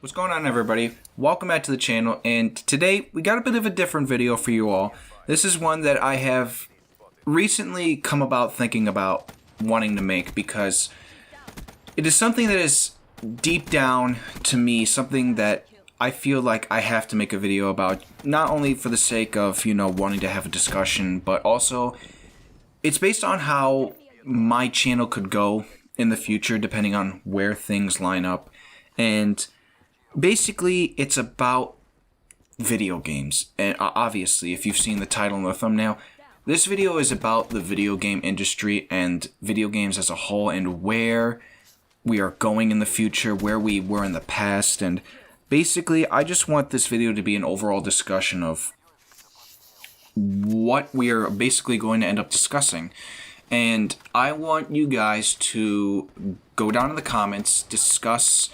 What's going on, everybody? Welcome back to the channel, and today we got a bit of a different video for you all. This is one that I have recently come about thinking about wanting to make because it is something that is deep down to me, something that I feel like I have to make a video about, not only for the sake of, wanting to have a discussion, but also it's based on how my channel could go in the future depending on where things line up. And basically, it's about video games. And obviously, if you've seen the title and the thumbnail, this video is about the video game industry and video games as a whole and where we are going in the future, where we were in the past. And basically, I just want this video to be an overall discussion of what we are basically going to end up discussing. And I want you guys to go down in the comments, discuss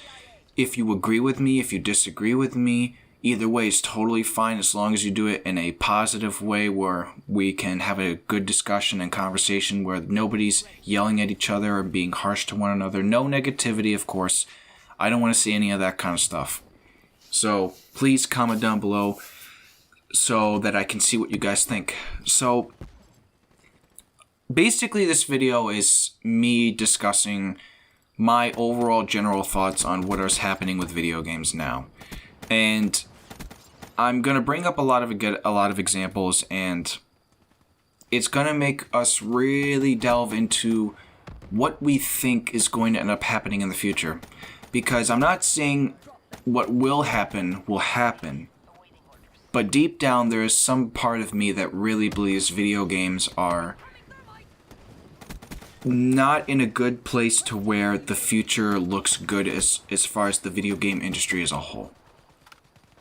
if you agree with me, if you disagree with me. Either way is totally fine as long as you do it in a positive way where we can have a good discussion and conversation where nobody's yelling at each other or being harsh to one another. No negativity, of course. I don't want to see any of that kind of stuff. So please comment down below so that I can see what you guys think. So basically this video is me discussing my overall general thoughts on what is happening with video games now. And I'm going to bring up a lot of examples, and it's going to make us really delve into what we think is going to end up happening in the future. Because I'm not saying what will happen, but deep down there is some part of me that really believes video games are not in a good place to where the future looks good as far as the video game industry as a whole.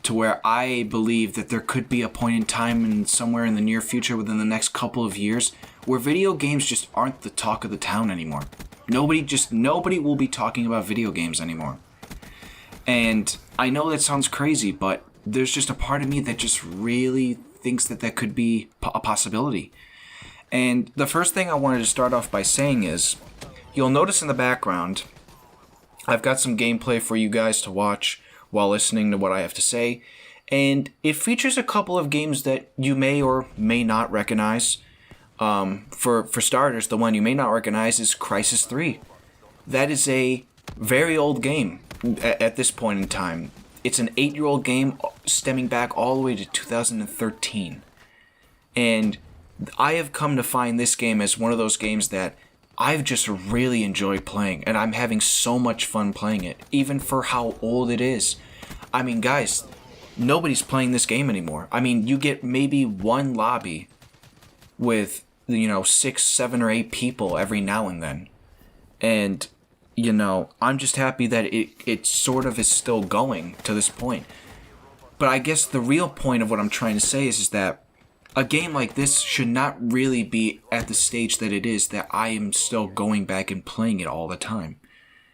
To where I believe that there could be a point in time and somewhere in the near future within the next couple of years where video games just aren't the talk of the town anymore. Nobody will be talking about video games anymore. And I know that sounds crazy, but there's just a part of me that just really thinks that that could be a possibility. And the first thing I wanted to start off by saying is, you'll notice in the background, I've got some gameplay for you guys to watch while listening to what I have to say, and it features a couple of games that you may or may not recognize. For starters, the one you may not recognize is Crysis 3. That is a very old game at this point in time. It's an 8-year-old game stemming back all the way to 2013. And I have come to find this game as one of those games that I've just really enjoyed playing, and I'm having so much fun playing it, even for how old it is. I mean, guys, nobody's playing this game anymore. I mean, you get maybe one lobby with, 6, 7, or 8 people every now and then. And, I'm just happy that it sort of is still going to this point. But I guess the real point of what I'm trying to say is that a game like this should not really be at the stage that it is, that I am still going back and playing it all the time.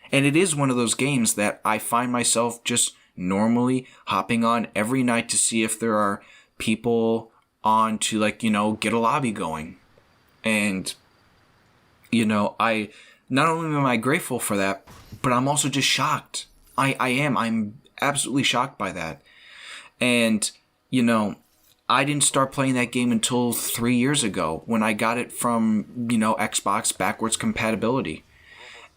And it is one of those games that I find myself just normally hopping on every night to see if there are people on to, get a lobby going. And, I not only am I grateful for that, but I'm also just shocked. I'm absolutely shocked by that. And, I didn't start playing that game until 3 years ago when I got it from, Xbox backwards compatibility.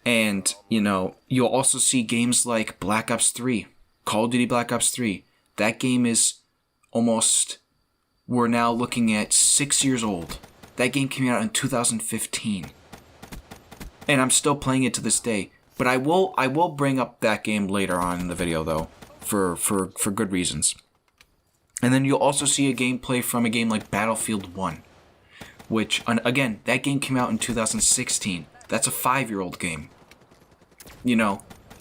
And, you'll also see games like Black Ops 3, Call of Duty Black Ops 3. That game is we're now looking at 6 years old. That game came out in 2015. And I'm still playing it to this day. But I will bring up that game later on in the video, though, for good reasons. And then you'll also see a gameplay from a game like Battlefield 1, which, again, that game came out in 2016. That's a 5-year-old game.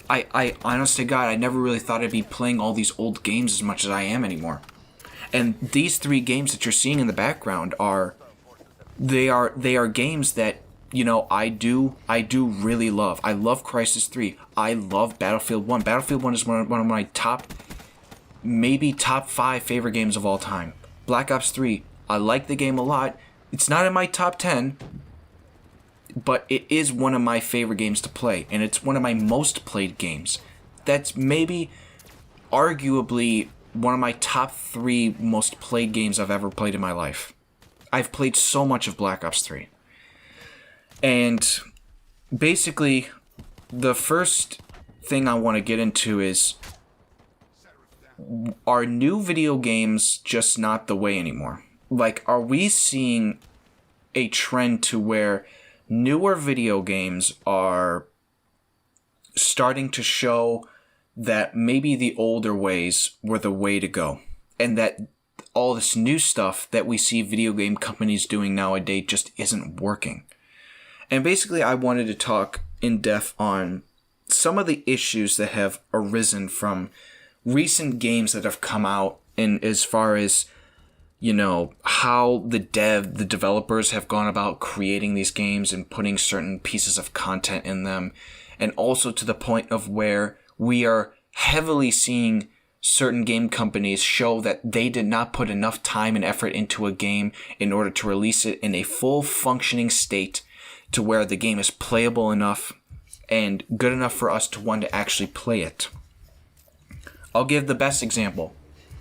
I honest to God, I never really thought I'd be playing all these old games as much as I am anymore. And these 3 games that you're seeing in the background are games that, I do really love. I love Crysis 3. I love Battlefield 1. Battlefield 1 is one of my maybe top 5 favorite games of all time. Black Ops 3, I like the game a lot. It's not in my top 10, but it is one of my favorite games to play, and it's one of my most played games. That's maybe arguably one of my top 3 most played games I've ever played in my life. I've played so much of Black Ops 3. And basically, the first thing I want to get into is, are new video games just not the way anymore? Like, are we seeing a trend to where newer video games are starting to show that maybe the older ways were the way to go, and that all this new stuff that we see video game companies doing nowadays just isn't working? And basically, I wanted to talk in depth on some of the issues that have arisen from recent games that have come out, in as far as, you know, how the developers have gone about creating these games and putting certain pieces of content in them, and also to the point of where we are heavily seeing certain game companies show that they did not put enough time and effort into a game in order to release it in a full functioning state to where the game is playable enough and good enough for us to want to actually play it. I'll give the best example.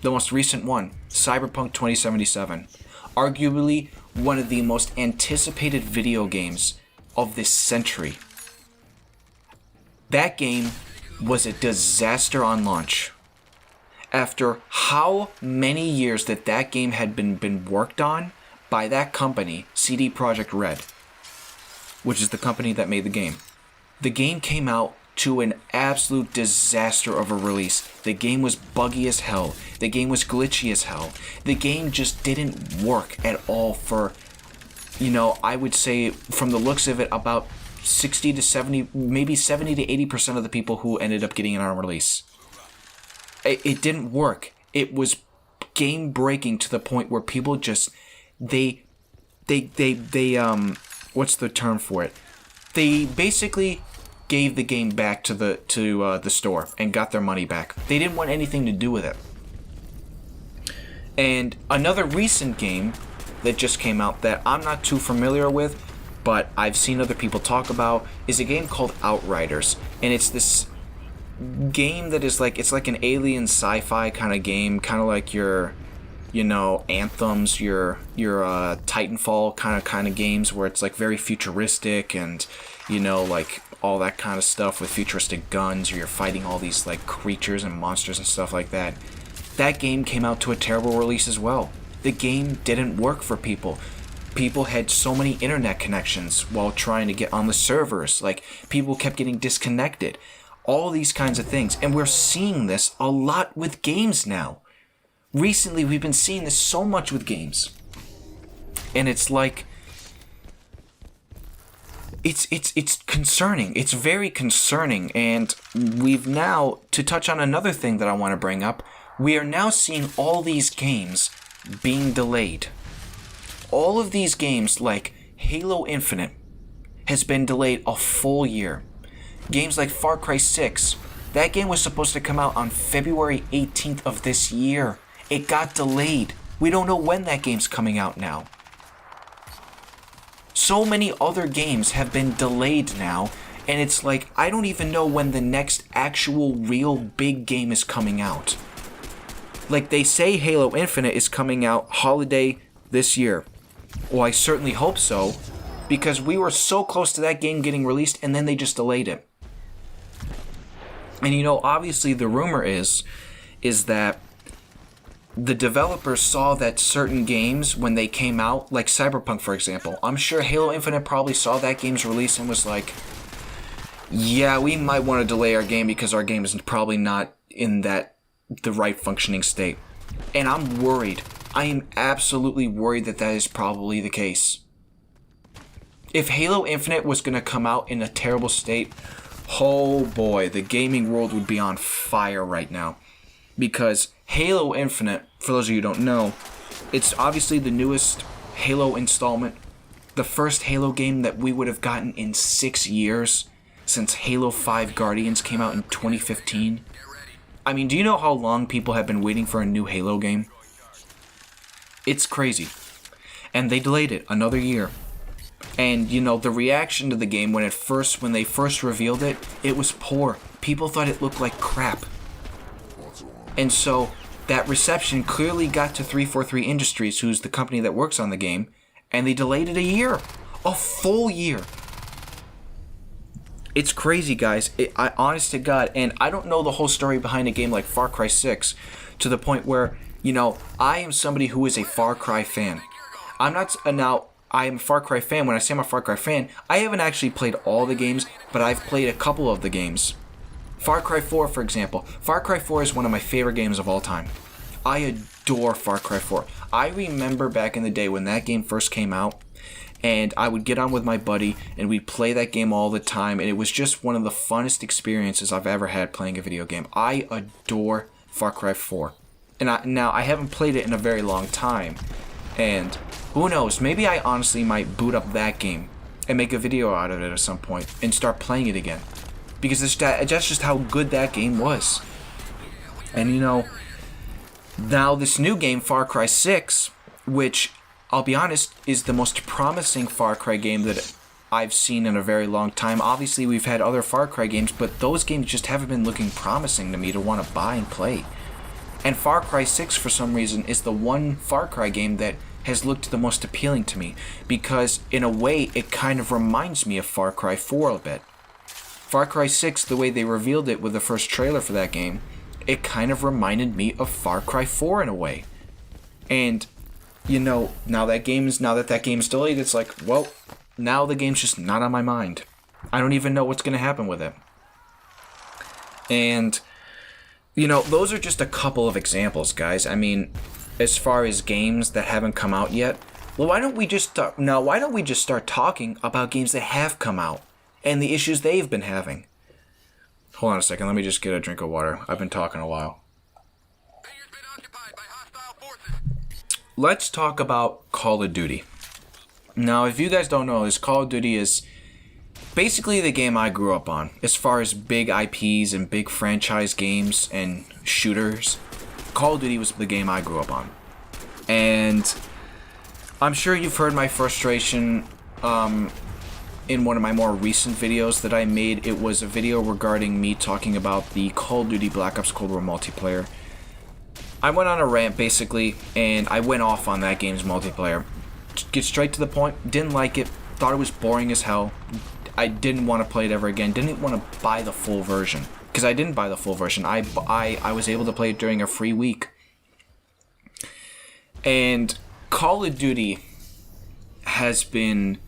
The most recent one, Cyberpunk 2077. Arguably one of the most anticipated video games of this century. That game was a disaster on launch. After how many years that game had been worked on by that company, CD Projekt Red, which is the company that made the game. The game came out to an absolute disaster of a release. The game was buggy as hell. The game was glitchy as hell. The game just didn't work at all for, you know, I would say from the looks of it, about 60 to 70, maybe 70 to 80% of the people who ended up getting it on release. It didn't work. It was game breaking to the point where people just, they what's the term for it? They basically gave the game back to the store and got their money back. They didn't want anything to do with it. And another recent game that just came out that I'm not too familiar with, but I've seen other people talk about, is a game called Outriders. And it's this game that is like, it's like an alien sci-fi kind of game, kind of like your, you know, Anthems, your Titanfall kind of games, where it's like very futuristic and, you know, like all that kind of stuff with futuristic guns, or you're fighting all these like creatures and monsters and stuff like that. That game came out to a terrible release as well. The game didn't work for people. People had so many internet connections while trying to get on the servers. Like, people kept getting disconnected. All these kinds of things. And we're seeing this a lot with games now. Recently, we've been seeing this so much with games. And it's like, it's concerning. It's very concerning. And we've now, to touch on another thing that I want to bring up, we are now seeing all these games being delayed. All of these games, like Halo Infinite, has been delayed a full year. Games like Far Cry 6, that game was supposed to come out on February 18th of this year. It got delayed. We don't know when that game's coming out now. So many other games have been delayed now, and it's like, I don't even know when the next actual real big game is coming out. Like, they say Halo Infinite is coming out holiday this year. Well, I certainly hope so, because we were so close to that game getting released, and then they just delayed it. And you know, obviously the rumor is that the developers saw that certain games, when they came out, like Cyberpunk for example, I'm sure Halo Infinite probably saw that game's release and was like, yeah, we might want to delay our game because our game is probably not in the right functioning state. And I'm worried. I am absolutely worried that is probably the case. If Halo Infinite was going to come out in a terrible state, oh boy, the gaming world would be on fire right now. Because Halo Infinite, for those of you who don't know, it's obviously the newest Halo installment. The first Halo game that we would have gotten in 6 years, since Halo 5 Guardians came out in 2015. I mean, do you know how long people have been waiting for a new Halo game? It's crazy. And they delayed it another year. And, you know, the reaction to the game when they first revealed it, it was poor. People thought it looked like crap. And so that reception clearly got to 343 Industries, who's the company that works on the game, and they delayed it a year. A full year. It's crazy, guys. Honest to God, and I don't know the whole story behind a game like Far Cry 6 to the point where, you know, I am somebody who is a Far Cry fan. I'm not, now, I am a Far Cry fan. When I say I'm a Far Cry fan, I haven't actually played all the games, but I've played a couple of the games. Far Cry 4, for example. Far Cry 4 is one of my favorite games of all time. I adore Far Cry 4. I remember back in the day when that game first came out, and I would get on with my buddy, and we'd play that game all the time, and it was just one of the funnest experiences I've ever had playing a video game. I adore Far Cry 4. And now, I haven't played it in a very long time, and who knows, maybe I honestly might boot up that game and make a video out of it at some point and start playing it again. Because that's just how good that game was. And you know, now this new game, Far Cry 6, which, I'll be honest, is the most promising Far Cry game that I've seen in a very long time. Obviously, we've had other Far Cry games, but those games just haven't been looking promising to me to want to buy and play. And Far Cry 6, for some reason, is the one Far Cry game that has looked the most appealing to me, because in a way, it kind of reminds me of Far Cry 4 a bit. Far Cry 6, the way they revealed it with the first trailer for that game, it kind of reminded me of Far Cry 4 in a way. And, you know, now that that game's delayed, it's like, well, now the game's just not on my mind. I don't even know what's going to happen with it. And, you know, those are just a couple of examples, guys. I mean, as far as games that haven't come out yet, well, why don't we just start talking about games that have come out and the issues they've been having? Hold on a second, let me just get a drink of water. I've been talking a while. Let's talk about Call of Duty. Now, if you guys don't know this, Call of Duty is basically the game I grew up on. As far as big IPs and big franchise games and shooters, Call of Duty was the game I grew up on. And I'm sure you've heard my frustration in one of my more recent videos that I made. It was a video regarding me talking about the Call of Duty Black Ops Cold War multiplayer. I went on a rant, basically, and I went off on that game's multiplayer. To get straight to the point, didn't like it, thought it was boring as hell. I didn't want to play it ever again, didn't want to buy the full version. Because I didn't buy the full version. I was able to play it during a free week. And Call of Duty has been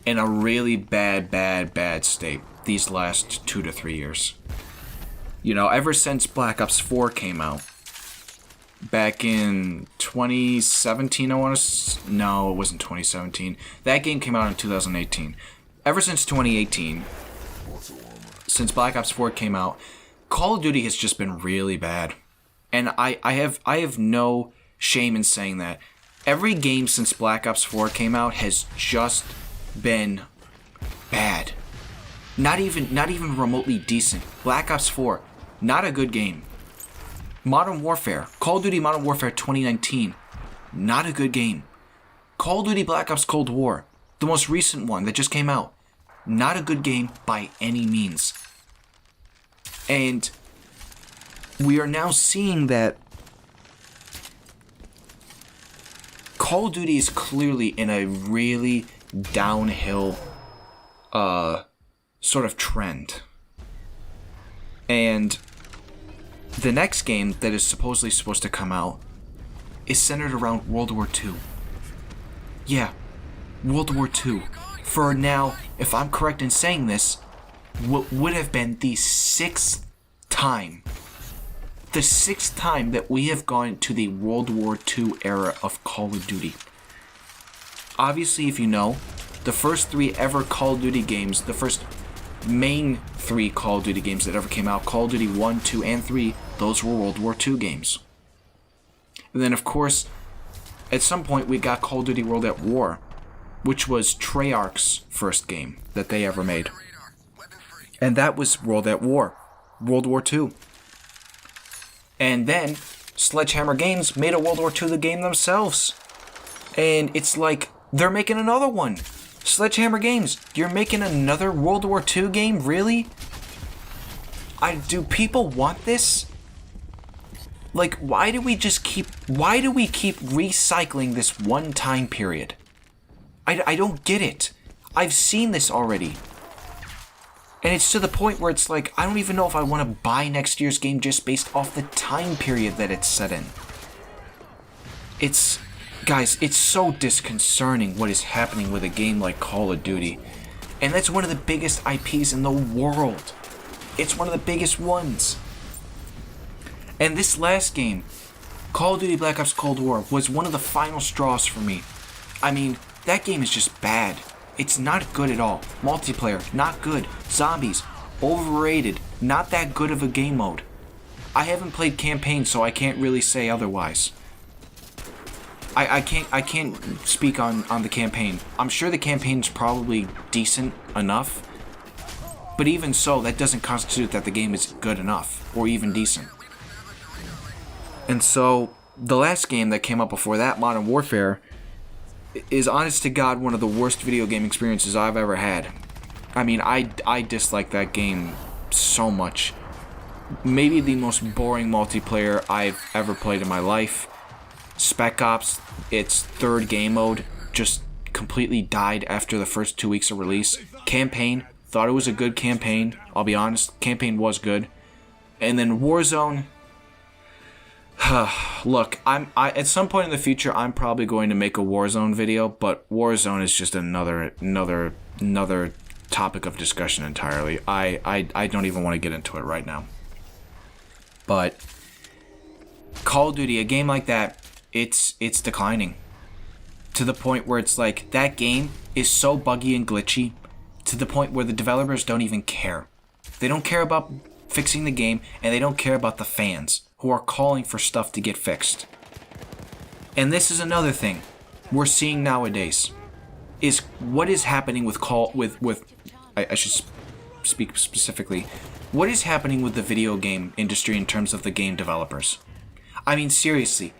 in a really bad state these last 2 to 3 years. You know, ever since Black Ops 4 came out, back in 2017, no, it wasn't 2017. That game came out in 2018. Ever since 2018, since Black Ops 4 came out, Call of Duty has just been really bad. And I have no shame in saying that. Every game since Black Ops 4 came out has just been bad. Not even remotely decent. Black Ops 4, not a good game. Modern Warfare, Call of Duty Modern Warfare 2019, not a good game. Call of Duty Black Ops Cold War, the most recent one that just came out, not a good game by any means. And we are now seeing that Call of Duty is clearly in a really downhill sort of trend. And the next game that is supposedly supposed to come out is centered around World War II. Yeah, World War II. For now, if I'm correct in saying this, what would have been the sixth time that we have gone to the World War II era of Call of Duty. Obviously, if you know, the first 3 ever Call of Duty games, the first main 3 Call of Duty games that ever came out, Call of Duty 1, 2, and 3, those were World War II games. And then, of course, at some point we got Call of Duty World at War, which was Treyarch's first game that they ever made. And that was World at War, World War II. And then Sledgehammer Games made a World War II game themselves. And it's like, they're making another one. Sledgehammer Games, you're making another World War II game? Really? Do people want this? Like, why do we keep recycling this one time period? I don't get it. I've seen this already. And it's to the point where it's like, I don't even know if I want to buy next year's game just based off the time period that it's set in. Guys, it's so disconcerting what is happening with a game like Call of Duty. And that's one of the biggest IPs in the world. It's one of the biggest ones. And this last game, Call of Duty Black Ops Cold War, was one of the final straws for me. I mean, that game is just bad. It's not good at all. Multiplayer, not good. Zombies, overrated. Not that good of a game mode. I haven't played campaign, so I can't really say otherwise. I can't speak on the campaign. I'm sure the campaign's probably decent enough, but even so, that doesn't constitute that the game is good enough or even decent. And so, the last game that came up before that, Modern Warfare, is honest to God one of the worst video game experiences I've ever had. I mean, I dislike that game so much. Maybe the most boring multiplayer I've ever played in my life. Spec Ops, its third game mode, just completely died after the first 2 weeks of release. Campaign, thought it was a good campaign. I'll be honest, campaign was good. And then Warzone. Look, at some point in the future, I'm probably going to make a Warzone video, but Warzone is just another topic of discussion entirely. I don't even want to get into it right now. But Call of Duty, a game like that, it's declining to the point where it's like that game is so buggy and glitchy to the point where the developers don't even care. They don't care about fixing the game, and they don't care about the fans who are calling for stuff to get fixed. And this is another thing we're seeing nowadays is what is happening with I should speak specifically. What is happening with the video game industry in terms of the game developers? I mean, seriously,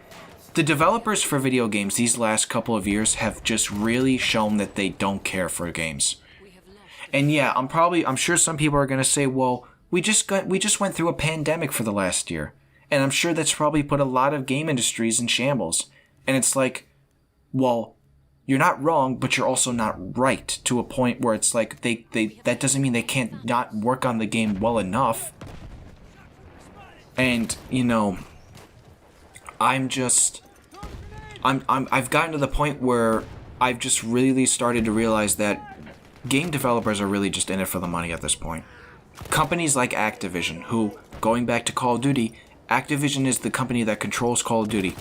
the developers for video games these last couple of years have just really shown that they don't care for games. And yeah, I'm sure some people are going to say, well, we just went through a pandemic for the last year. And I'm sure that's probably put a lot of game industries in shambles. And it's like, well, you're not wrong, but you're also not right to a point where it's like that doesn't mean they can't not work on the game well enough. And, you know, I've gotten to the point where I've just really started to realize that game developers are really just in it for the money at this point. Companies like Activision, who, going back to Call of Duty, Activision is the company that controls Call of Duty.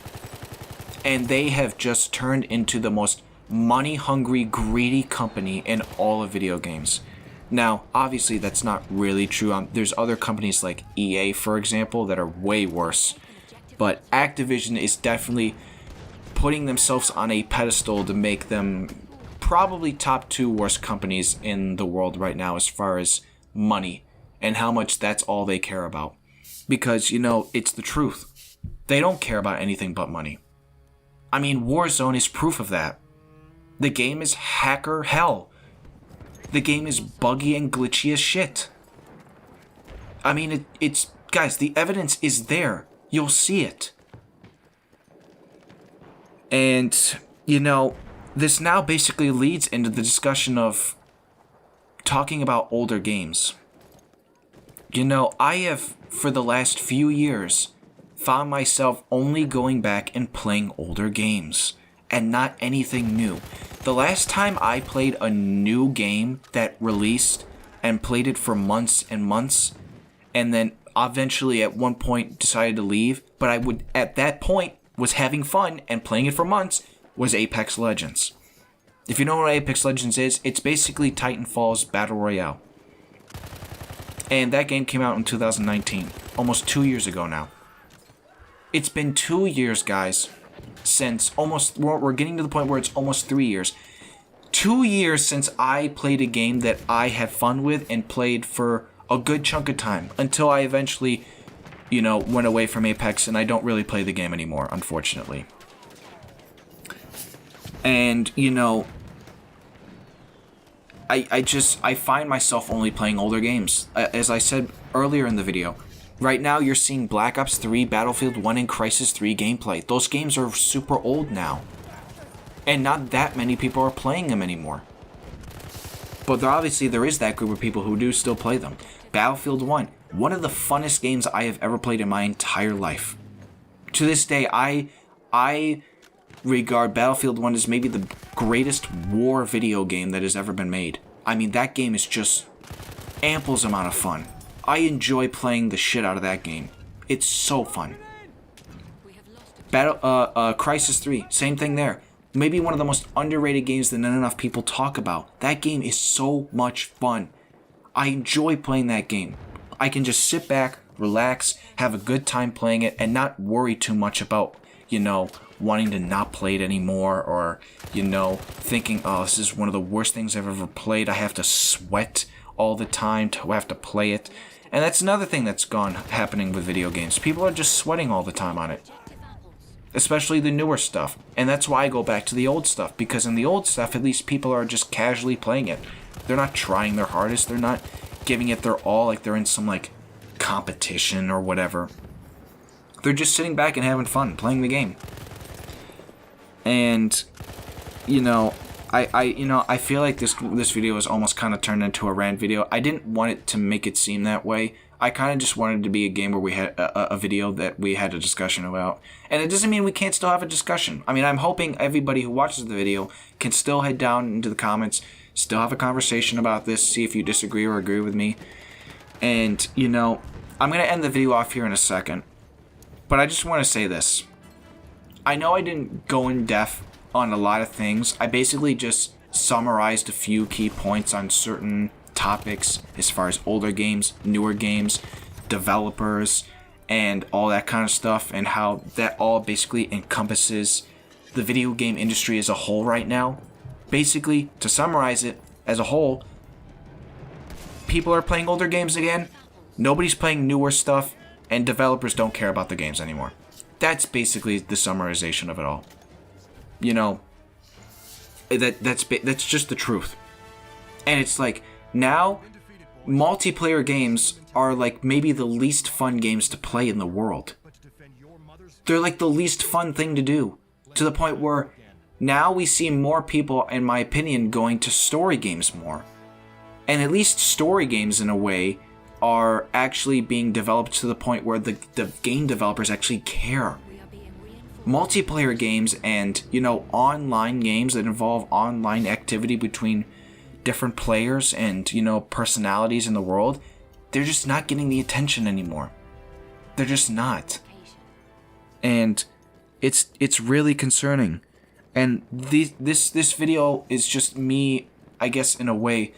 And they have just turned into the most money-hungry, greedy company in all of video games. Now, obviously, that's not really true. There's other companies like EA, for example, that are way worse. But Activision is definitely putting themselves on a pedestal to make them probably top 2 worst companies in the world right now as far as money and how much that's all they care about. Because, you know, it's the truth. They don't care about anything but money. I mean, Warzone is proof of that. The game is hacker hell. The game is buggy and glitchy as shit. I mean, it's... Guys, the evidence is there. You'll see it. And, you know, this now basically leads into the discussion of talking about older games. You know, I have, for the last few years, found myself only going back and playing older games, and not anything new. The last time I played a new game that released and played it for months and months, and then eventually at one point decided to leave, but I would, at that point, was having fun and playing it for months, was Apex Legends. If you know what Apex Legends is, it's basically Titanfall's Battle Royale. And that game came out in 2019, almost 2 years ago now. It's been 2 years, guys, since we're getting to the point where it's almost 3 years. 2 years since I played a game that I had fun with and played for a good chunk of time, until I eventually, you know, went away from Apex and I don't really play the game anymore, unfortunately. And, you know, I find myself only playing older games. As I said earlier in the video, Right now, you're seeing Black Ops 3, Battlefield 1, and Crysis 3 gameplay. Those games are super old now. And not that many people are playing them anymore. But obviously, there is that group of people who do still play them. Battlefield 1, one of the funnest games I have ever played in my entire life. To this day, I regard Battlefield 1 as maybe the greatest war video game that has ever been made. I mean, that game is just ample amount of fun. I enjoy playing the shit out of that game. It's so fun. Crysis 3, same thing there. Maybe one of the most underrated games that not enough people talk about. That game is so much fun. I enjoy playing that game. I can just sit back, relax, have a good time playing it, and not worry too much about, wanting to not play it anymore, or, thinking, oh, this is one of the worst things I've ever played. I have to sweat all the time to have to play it. And that's another thing that's happening with video games. People are just sweating all the time on it. Especially the newer stuff. And that's why I go back to the old stuff. Because in the old stuff, at least people are just casually playing it. They're not trying their hardest. They're not giving it their all like they're in some, competition or whatever. They're just sitting back and having fun playing the game. And, I feel like this video is almost kind of turned into a rant video. I didn't want it to make it seem that way. I kind of just wanted it to be a game where we had a video that we had a discussion about. And it doesn't mean we can't still have a discussion. I mean, I'm hoping everybody who watches the video can still head down into the comments, still have a conversation about this, see if you disagree or agree with me. And, I'm going to end the video off here in a second. But I just want to say this. I know I didn't go in depth on a lot of things. I basically just summarized a few key points on certain topics as far as older games, newer games, developers, and all that kind of stuff, and how that all basically encompasses the video game industry as a whole right now. Basically, to summarize it as a whole, people are playing older games again, nobody's playing newer stuff, and developers don't care about the games anymore. That's basically the summarization of it all. That's just the truth. And it's like, now, multiplayer games are maybe the least fun games to play in the world. They're the least fun thing to do. To the point where now we see more people, in my opinion, going to story games more. And at least story games, in a way, are actually being developed to the point where the game developers actually care. Multiplayer games and, online games that involve online activity between different players and, personalities in the world, they're just not getting the attention anymore. They're just not. And it's really concerning. And this video is just me, I guess, in a way,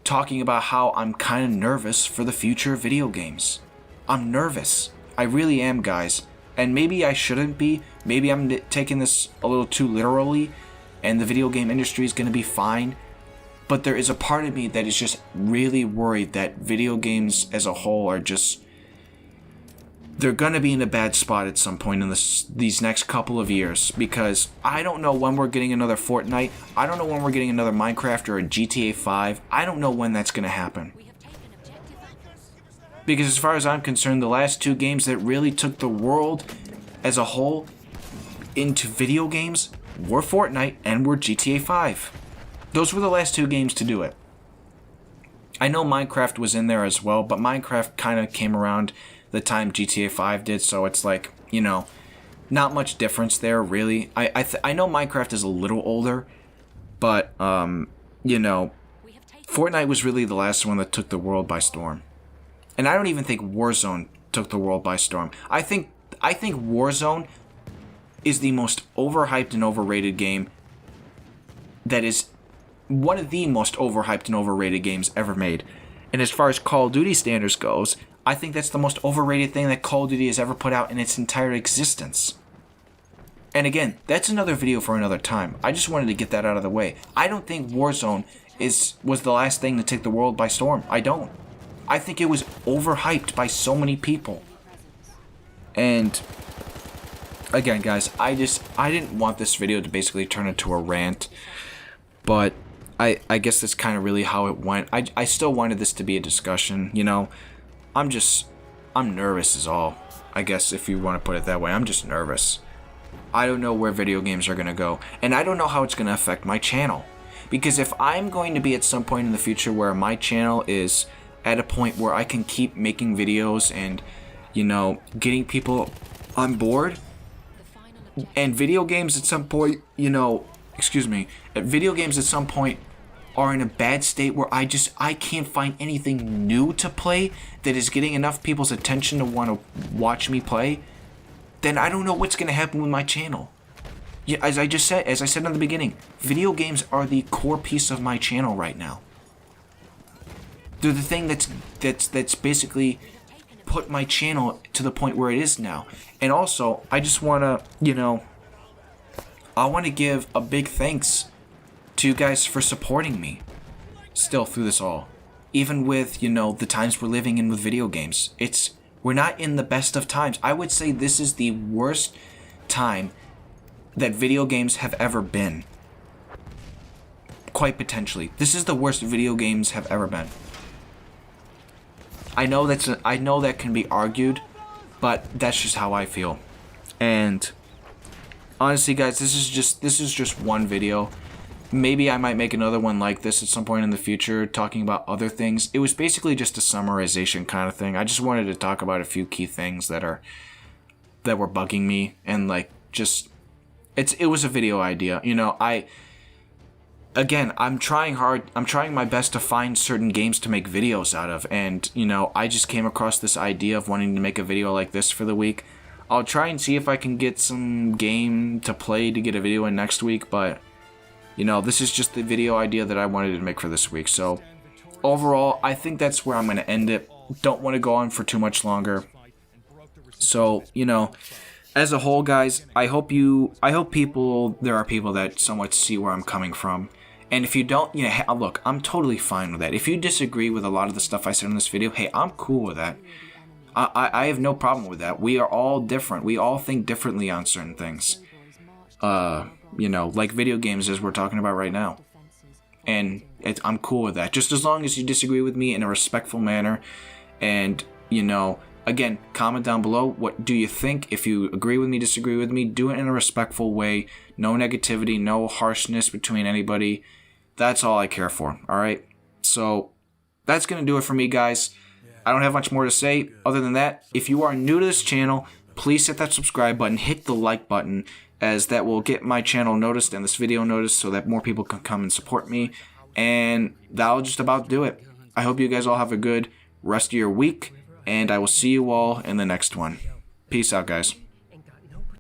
talking about how I'm kind of nervous for the future of video games. I'm nervous. I really am, guys. And maybe I shouldn't be. Maybe I'm taking this a little too literally, and the video game industry is going to be fine. But there is a part of me that is just really worried that video games as a whole are just... they're going to be in a bad spot at some point in these next couple of years. Because I don't know when we're getting another Fortnite. I don't know when we're getting another Minecraft or a GTA 5. I don't know when that's going to happen. Because as far as I'm concerned, the last two games that really took the world as a whole into video games were Fortnite and were GTA 5. Those were the last two games to do it. I know Minecraft was in there as well, but Minecraft kind of came around the time GTA 5 did, so it's not much difference there, really. I know Minecraft is a little older, but, Fortnite was really the last one that took the world by storm. And I don't even think Warzone took the world by storm. I think Warzone is the most overhyped and overrated game that is one of the most overhyped and overrated games ever made. And as far as Call of Duty standards goes, I think that's the most overrated thing that Call of Duty has ever put out in its entire existence. And again, that's another video for another time. I just wanted to get that out of the way. I don't think Warzone was the last thing to take the world by storm. I don't. I think it was overhyped by so many people. And again, guys, I didn't want this video to basically turn into a rant, but I guess that's kind of really how it went. I still wanted this to be a discussion, I'm just I'm nervous is all. I guess if you want to put it that way, I'm just nervous. I don't know where video games are going to go, and I don't know how it's going to affect my channel. Because if I'm going to be at some point in the future where my channel is at a point where I can keep making videos and, you know, getting people on board, and video games at some point, you know, video games at some point are in a bad state where I can't find anything new to play that is getting enough people's attention to want to watch me play, then I don't know what's going to happen with my channel. Yeah, as I said in the beginning, video games are the core piece of my channel right now. They're the thing that's basically put my channel to the point where it is now. And also, I just want to, you know, I want to give a big thanks to you guys for supporting me still through this all. Even with, you know, the times we're living in with video games. We're not in the best of times. I would say this is the worst time that video games have ever been. Quite potentially. This is the worst video games have ever been. I know that can be argued, but that's just how I feel. And honestly, guys, this is just one video. Maybe I might make another one like this at some point in the future, talking about other things. It was basically just a summarization kind of thing. I just wanted to talk about a few key things that were bugging me, and like just it was a video idea. You know, I'm trying hard. I'm trying my best to find certain games to make videos out of, and you know, I just came across this idea of wanting to make a video like this for the week. I'll try and see if I can get some game to play to get a video in next week, but you know, this is just the video idea that I wanted to make for this week. So overall, I think that's where I'm going to end it. Don't want to go on for too much longer. So, you know, as a whole, guys, I hope there are people that somewhat see where I'm coming from. And if you don't, you know, look, I'm totally fine with that. If you disagree with a lot of the stuff I said in this video, hey, I'm cool with that. I have no problem with that. We are all different. We all think differently on certain things. You know, like video games as we're talking about right now. And I'm cool with that. Just as long as you disagree with me in a respectful manner. And, you know, again, comment down below. What do you think? If you agree with me, disagree with me, do it in a respectful way. No negativity, no harshness between anybody. That's all I care for, alright? So, that's going to do it for me, guys. I don't have much more to say. Other than that, if you are new to this channel, please hit that subscribe button, hit the like button, as that will get my channel noticed and this video noticed so that more people can come and support me. And that'll just about do it. I hope you guys all have a good rest of your week, and I will see you all in the next one. Peace out, guys.